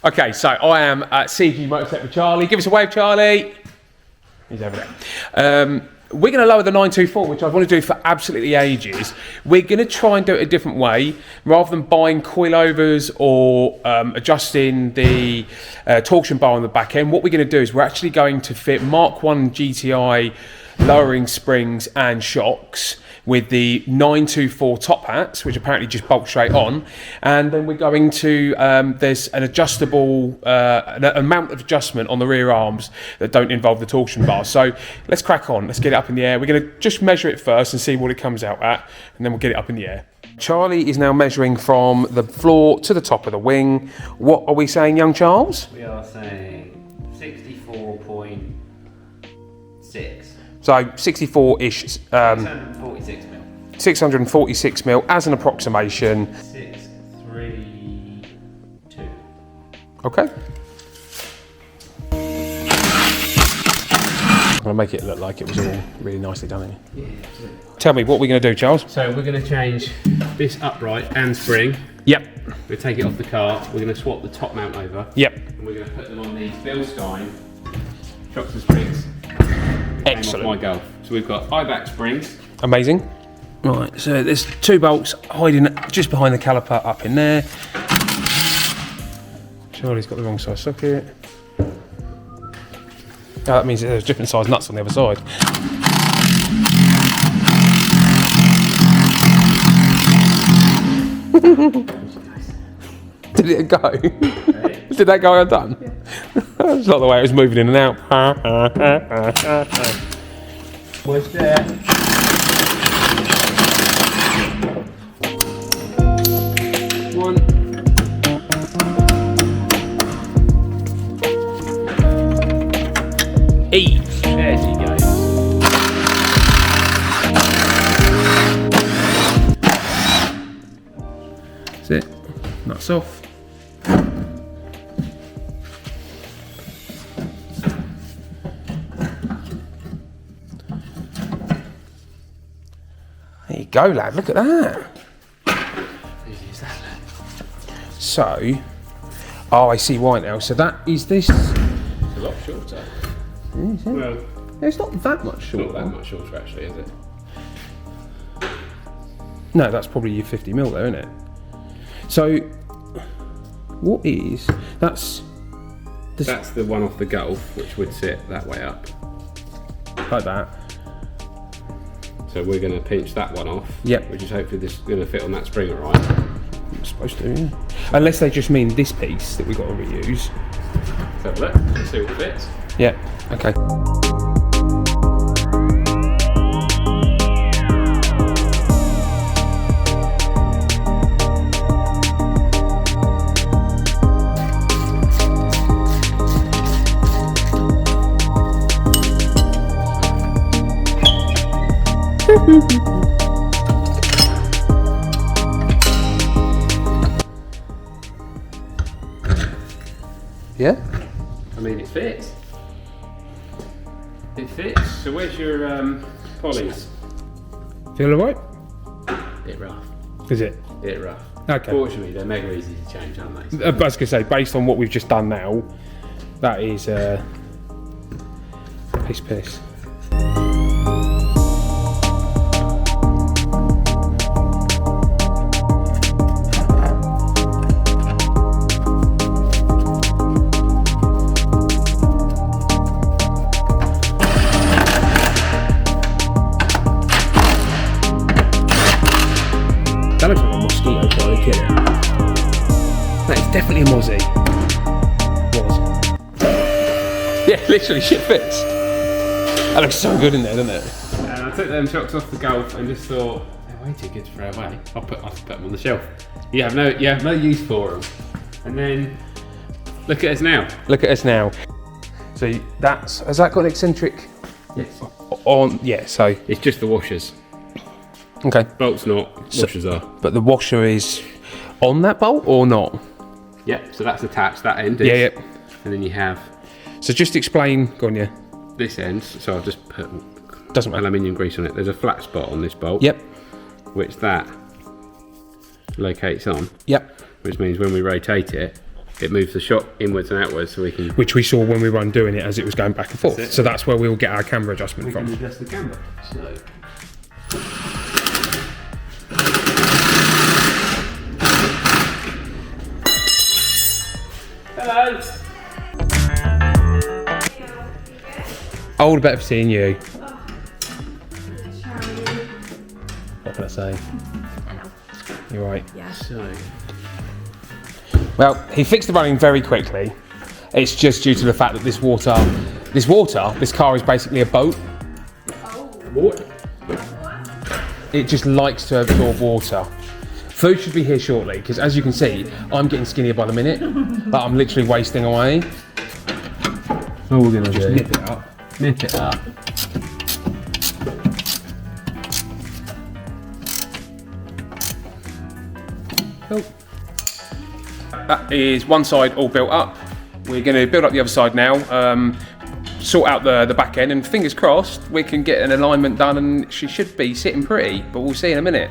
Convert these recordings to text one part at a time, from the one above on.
Okay, so I am at CG Motortech with Charlie. Give us a wave, Charlie. He's over there. We're going to lower the 924, which I've wanted to do for absolutely ages. We're going to try and do it a different way. Rather than buying coilovers or adjusting the torsion bar on the back end, what we're going to do is we're actually going to fit Mk1 GTi lowering springs and shocks with the 924 top hats, which apparently just bolt straight on. And then we're going to, there's an adjustable, an amount of adjustment on the rear arms that don't involve the torsion bar. So let's crack on, let's get it up in the air. We're gonna just measure it first and see what it comes out at, and then we'll get it up in the air. Charlie is now measuring from the floor to the top of the wing. What are we saying, young Charles? We are saying 64.6. So 64-ish. 646 mil. 646 mil as an approximation. 632. Okay. I'm going to make it look like it was all really nicely done. Yeah, absolutely. Tell me, what we're going to do, Charles? So we're going to change this upright and spring. Yep. We'll take it off the car. We're going to swap the top mount over. Yep. And we're going to put them on these Bilstein shocks and springs. Excellent. My Golf. So we've got eye-back springs. Amazing. Right, so there's two bolts hiding just behind the caliper up in there. Charlie's got the wrong size socket. Oh, that means there's different size nuts on the other side. Did it go? Did that go undone? Yeah. That's not the way it was moving in and out. What's there? One. E. There she goes. That's it. Nuts off. There you go, lad. Look at that. Who's that, lad? So, oh, I see why now. So that is this. It's a lot shorter. Is it? Well, it's not that much shorter. not that much shorter actually, is it? No, that's probably your 50 mil there, isn't it? So, what is that's? That's the one off the Golf, which would sit that way up. Like that. So we're going to pinch that one off. Yep. Which is hopefully this is going to fit on that spring, all right? It's supposed to, yeah. Unless they just mean this piece that we've got to reuse. Let's have a look. Let's see what fits. Yeah. Okay. Yeah? I mean, it fits. It fits. So where's your polys? Feel alright? Bit rough. Is it? Bit rough. Okay. Fortunately, they're mega easy to change, aren't they? I was going to say, based on what we've just done now, that is piss. That looks like a mosquito, Charlie, kidding. That is definitely a mozzie. Was. Yeah, literally, shit fits. That looks so good in there, doesn't it? And I took them shocks off the Golf and just thought, they're way too good to throw away. I'll put them on the shelf. You have no use for them. And then, look at us now. Look at us now. So has that got an eccentric? Yes. On, yeah, so. It's just the washers. Okay. Bolts not, washers are. But the washer is on that bolt or not? Yep, so that's attached, that end is. Yeah, yeah. And then you have So just explain, go on, yeah. this end, so I'll just put Doesn't matter. aluminium grease on it. There's a flat spot on this bolt. Yep. Which that locates on. Yep. Which means when we rotate it, it moves the shot inwards and outwards, so we can. Which we saw when we were undoing it as it was going back and forth. That's it. So that's where we'll get our camber adjustment We from. can adjust the camera. So. Hello. All the better for seeing you. What can I say? You're right. Yeah. So. Well, he fixed the running very quickly. It's just due to the fact that this car is basically a boat. What? It just likes to absorb water. Food should be here shortly, because as you can see, I'm getting skinnier by the minute. But I'm literally wasting away. All we're gonna do. Nip it up. Nip it up. Cool. That is one side all built up. We're going to build up the other side now, sort out the back end, and fingers crossed we can get an alignment done and she should be sitting pretty, but we'll see in a minute.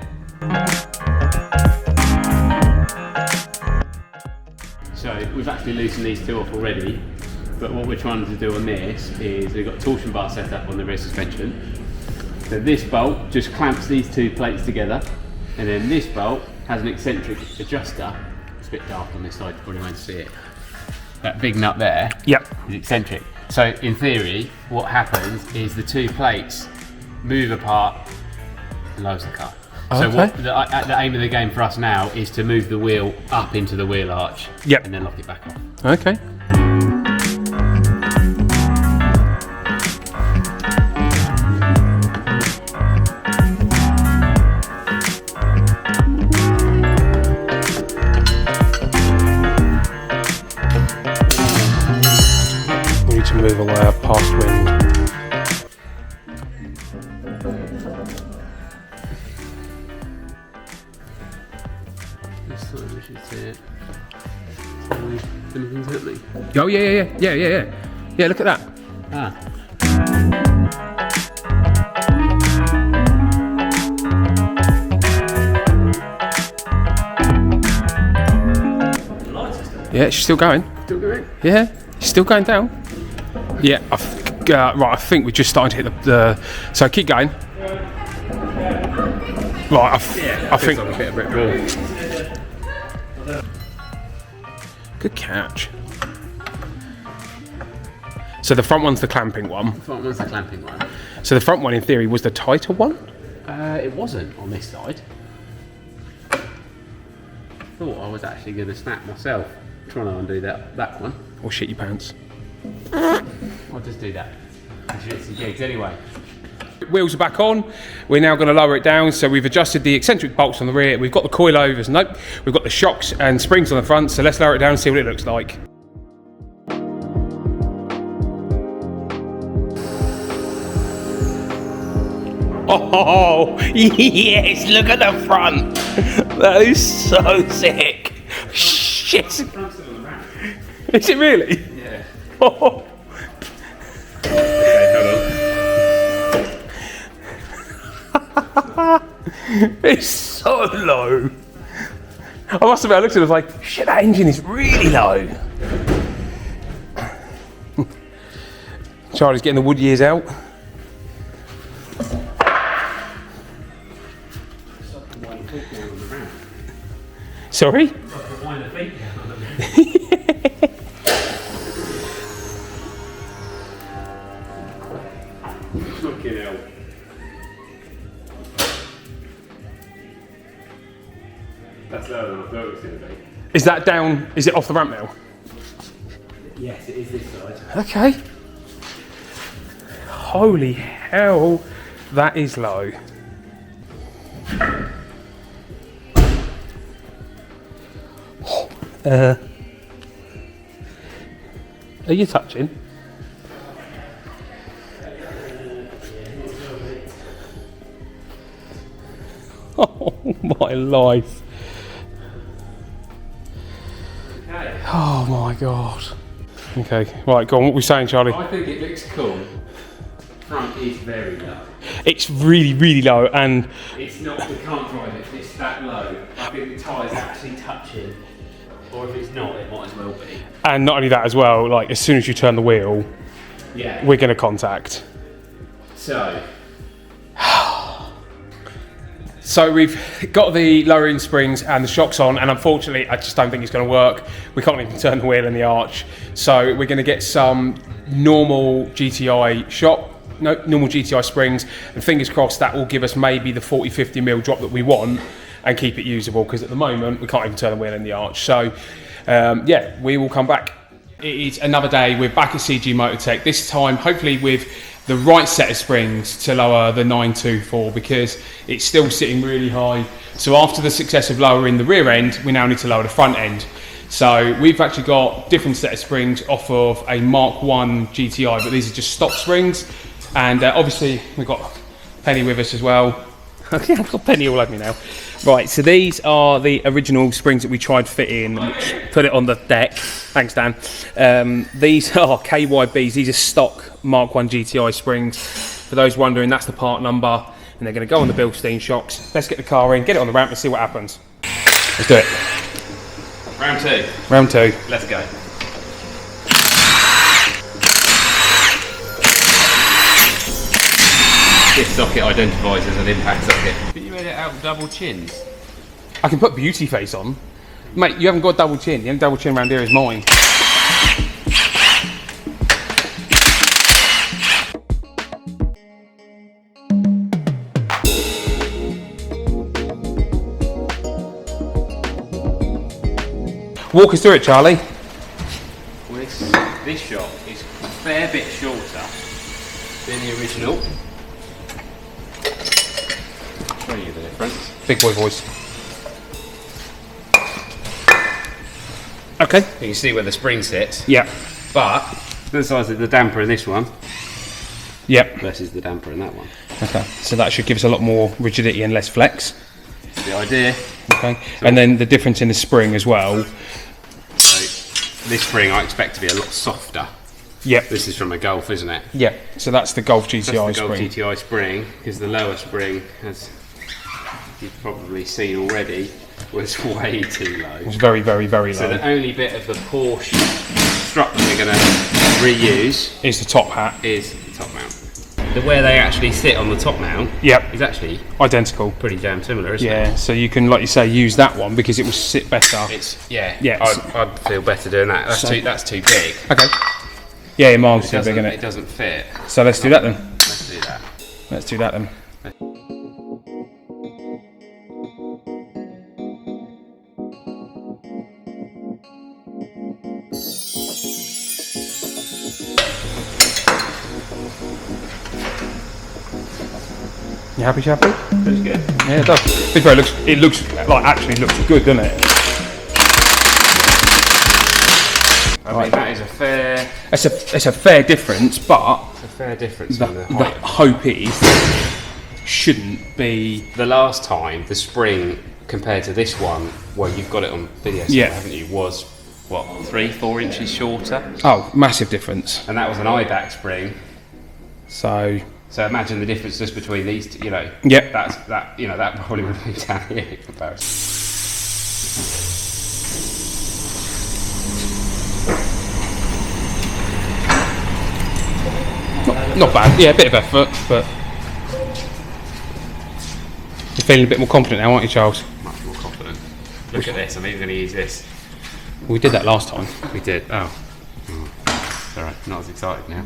So we've actually loosened these two off already, but what we're trying to do on this is we've got a torsion bar set up on the rear suspension. So this bolt just clamps these two plates together, and then this bolt has an eccentric adjuster. It's a bit dark on this side, you probably won't see it. That big nut there is eccentric. So in theory, what happens is the two plates move apart and lowers the car. So Okay. what the aim of the game for us now is to move the wheel up into the wheel arch and then lock it back off. Okay. We need to move away past wind. This side we should see it. Anything's happening. Oh yeah. Yeah, look at that. Ah. Yeah, she's still going. Still going? Yeah, she's still going down. Yeah, right, I think we just started to hit the so keep going. Right, I think Like a bit of brick wall. good catch. So the front one's the clamping one. Front one's the clamping one. So the front one, in theory, was the tighter one. It wasn't on this side. Thought I was actually going to snap myself trying to undo that one. Or shit your pants. I'll just do that. Actually, it's some gigs anyway. Wheels are back on. We're now going to lower it down. So we've adjusted the eccentric bolts on the rear. We've got the coilovers. Nope. We've got the shocks and springs on the front. So let's lower it down and see what it looks like. Oh, yes, look at the front. That is so sick. Shit. Is it really? Yeah. Oh. Okay, hold on. It's so low. I must admit, I looked at it and was like, shit, that engine is really low. Charlie's getting the wood years out. Sorry? Fucking hell. That's lower than I thought it was going to be. Is that down? Is it off the ramp now? Yes, it is this side. Okay. Holy hell, that is low. Are you touching? Oh my life. Okay. Oh my god. Okay, right, go on, what were we saying, Charlie? I think it looks cool. Front is very low. It's really, really low, and It's not, we can't drive it, it's that low. I think the tyre's actually touching Or if it's not, it might as well be. And not only that as well, like as soon as you turn the wheel, Yeah. we're going to contact. So we've got the lowering springs and the shocks on, and unfortunately I just don't think it's going to work. We can't even turn the wheel in the arch. So we're going to get some normal GTi normal GTi springs, and fingers crossed that will give us maybe the 40-50mm drop that we want and keep it usable, because at the moment we can't even turn the wheel in the arch. So yeah, we will come back. It is another day. We're back at CG Motortech, this time hopefully with the right set of springs to lower the 924, because it's still sitting really high. So after the success of lowering the rear end, we now need to lower the front end. So we've actually got different set of springs off of a Mk1 GTi, but these are just stock springs. And obviously we've got Penny with us as well. I've got Penny all over me now. Right, so these are the original springs that we tried to fit in, which put it on the deck. Thanks, Dan. These are KYBs. These are stock Mk1 GTi springs. For those wondering, that's the part number, and they're going to go on the Bilstein shocks. Let's get the car in, get it on the ramp, and see what happens. Let's do it. Round two. Round two. Let's go. This socket identifies as an impact socket. But you made it out double chins. I can put beauty face on. Mate, you haven't got double chin. The only double chin around here is mine. Walk us through it, Charlie. This shock is a fair bit shorter than the original. Show you the difference. Big boy voice. Okay. You can see where the spring sits. Yeah. But the size of the damper in this one Yep. versus the damper in that one. Okay. So that should give us a lot more rigidity and less flex. That's the idea. Okay. And then the difference in the spring as well. So this spring I expect to be a lot softer. Yep. This is from a Golf, isn't it? Yeah. So that's the Golf GTi That's the Golf spring. GTi spring, because the lower spring, as you've probably seen already, was way too low. It's very, very, very low. So the only bit of the Porsche strut that we're going to reuse is the top hat. is the top mount. Where they actually sit on the top mount Yep. is actually Identical. pretty damn similar, isn't it? Yeah. So you can, like you say, use that one because it will sit better. It's yeah. Yeah. I'd feel better doing that. That's too big. Okay. Yeah, your miles It too big, doesn't, isn't it it? doesn't fit. So let's do that then. Let's do that. Let's do that then. You happy, Chappy? Looks good. Yeah, it does. To be fair, it looks like actually looks good, doesn't it? I mean, that is a fair. It's a fair difference, but It's a fair difference the in the height. hope is shouldn't be. The last time the spring compared to this one, well, you've got it on video, still, Yeah. haven't you? Was what 3-4 inches shorter, Oh, massive difference. and that was an IBAC spring. So So imagine the difference just between these two, you know. Yep. That probably would be down here in comparison. not bad. Yeah, a bit of effort, but you're feeling a bit more confident now, aren't you, Charles? Much more confident. Look at this. I'm even going to use this. We did that last time. We did. Oh. Sorry, not as excited now.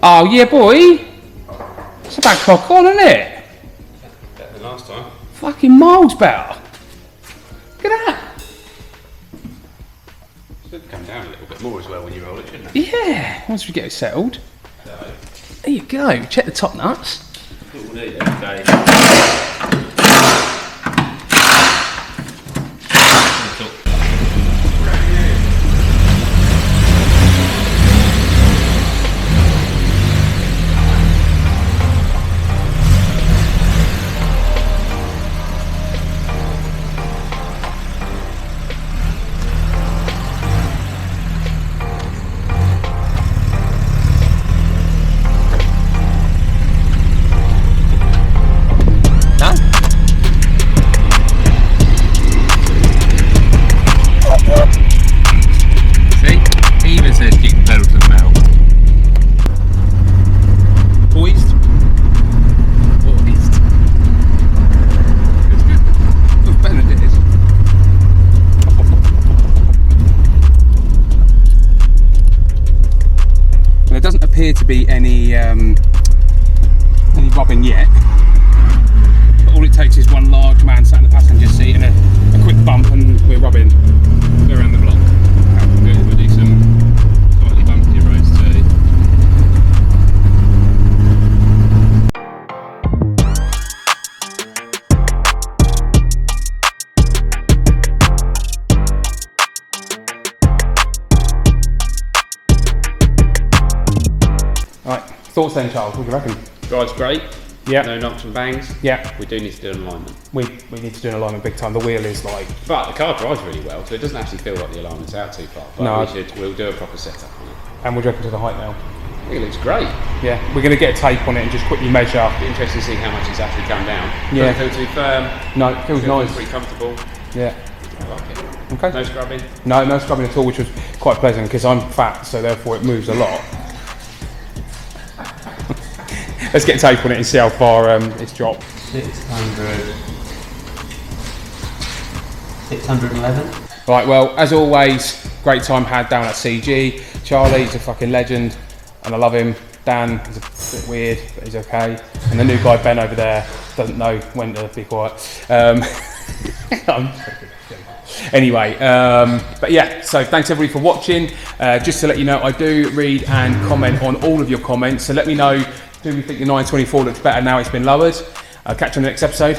Oh yeah, boy. It's about cock on, isn't it? Better than last time. Fucking miles better. Look at that. Should come down a little bit more as well when you roll it, shouldn't it? Yeah. Once we get it settled. There you go. Check the top nuts. What we'll do then, so appear to be any rubbing yet. But all it takes is one large man sat in the passenger seat and a quick bump and we're rubbing around the block. We'll do some slightly bumpy roads too. Right, thoughts then, Charles, what do you reckon? Drive's great. Yeah. No knocks and bangs. Yeah. We do need to do an alignment. We need to do an alignment big time. The wheel is like... But the car drives really well, so it doesn't actually feel like the alignment's out too far. But No. we'll do a proper setup on it. And we'll reckon to the height now. I think it looks great. Yeah, we're going to get a tape on it and just quickly measure. Be interesting to see how much it's actually come down. Yeah. Doesn't feel too firm. No, it feels Feels nice. pretty comfortable. Yeah. I like it. Okay. No scrubbing. No scrubbing at all, which was quite pleasant because I'm fat, so therefore it moves a lot. Let's get a tape on it and see how far it's dropped. 611. Right, well, as always, great time had down at CG. Charlie's a fucking legend, and I love him. Dan is a bit weird, but he's okay. And the new guy, Ben, over there, doesn't know when to be quiet. Anyway, but yeah, so thanks everybody for watching. Just to let you know, I do read and comment on all of your comments, so let me know, do we think the 924 looks better now it's been lowered? I'll catch you on the next episode.